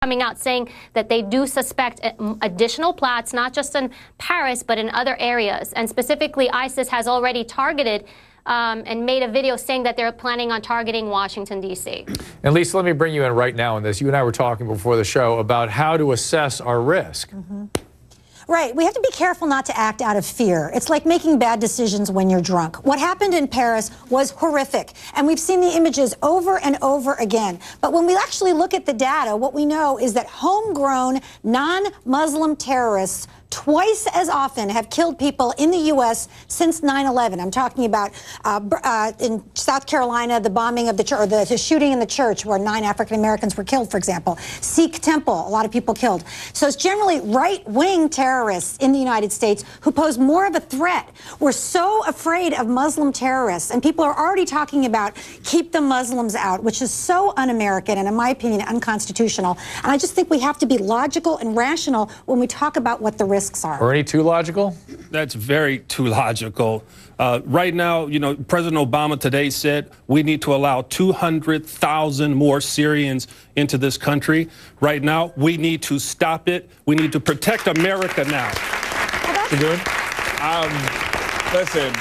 coming out saying that they do suspect additional plots, not just in Paris, but in other areas. And specifically, ISIS has already targeted and made a video saying that they're planning on targeting Washington, D.C. And Lisa, let me bring you in right now on this. You and I were talking before the show about how to assess our risk. Right. We have to be careful not to act out of fear. It's like making bad decisions when you're drunk. What happened in Paris was horrific, and we've seen the images over and over again. But when we actually look at the data, what we know is that homegrown, non-Muslim terrorists twice as often have killed people in the U.S. since 9/11. I'm talking about in South Carolina, the bombing of the church, or the shooting in the church where 9 African Americans were killed, for example. Sikh temple, a lot of people killed. So it's generally right-wing terrorists in the United States who pose more of a threat. We're so afraid of Muslim terrorists, and people are already talking about keep the Muslims out, which is so un-American and, in my opinion, unconstitutional. And I just think we have to be logical and rational when we talk about what the risks are. Ernie, too logical? That's very too logical. Right now, you know, President Obama today said we need to allow 200,000 more Syrians into this country. Right now, we need to stop it. We need to protect America now. You doing? Listen,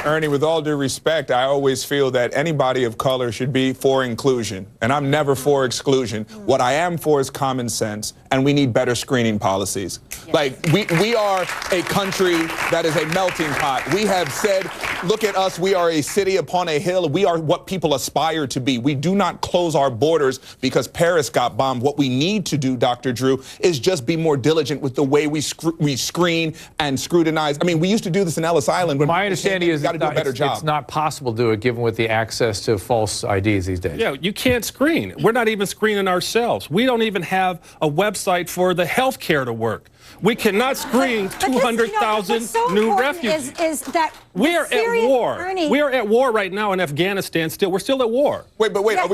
Ernie, with all due respect, I always feel that anybody of color should be for inclusion, and I'm never for exclusion. What I am for is common sense, and we need better screening policies. Yes. Like, we are a country that is a melting pot. We have said, look at us, we are a city upon a hill. We are what people aspire to be. We do not close our borders because Paris got bombed. What we need to do, Dr. Drew, is just be more diligent with the way we screen and scrutinize. I mean, we used to do this in Ellis Island. When my understanding is got to do a better job. It's not possible to do it given with the access to false IDs these days. Yeah, you can't screen. We're not even screening ourselves. We don't even have a website for the health care to work. We cannot screen 200,000 new refugees. Is that we are at war. Ernie, we are at war right now in Afghanistan still. We're still at war. Wait, are we at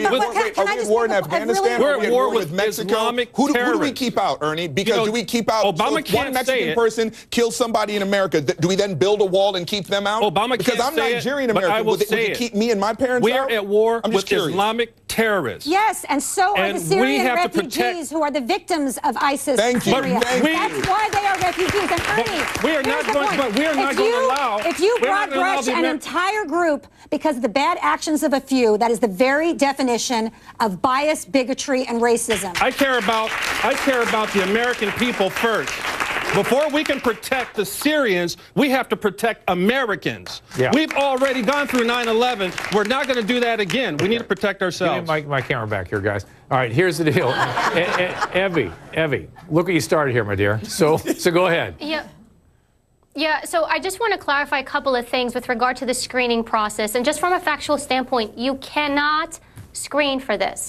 war in Afghanistan? We're at war with Mexico? Islamic who do we terrorists. keep out, Ernie? Because do we keep out Obama if one Mexican person kills somebody in America, do we then build a wall and keep them out? Obama because can't I'm say Nigerian it, but American. I will Would say you keep me and my parents we out? are at war with curious. Islamic terrorists. Yes, and so are the Syrian refugees who are the victims of ISIS. Thank you. Syria. That's why they are refugees. And Ernie, we are not going to allow. If you broad brush an entire group because of the bad actions of a few, that is the very definition of bias, bigotry, and racism. I care about the American people first. Before we can protect the Syrians, we have to protect Americans. Yeah. We've already gone through 9/11. We're not going to do that again. We need to protect ourselves. Give me my camera back here, guys. All right, here's the deal. Evie, look what you started here, my dear. So go ahead. Yeah, so I just want to clarify a couple of things with regard to the screening process. And just from a factual standpoint, you cannot screen for this.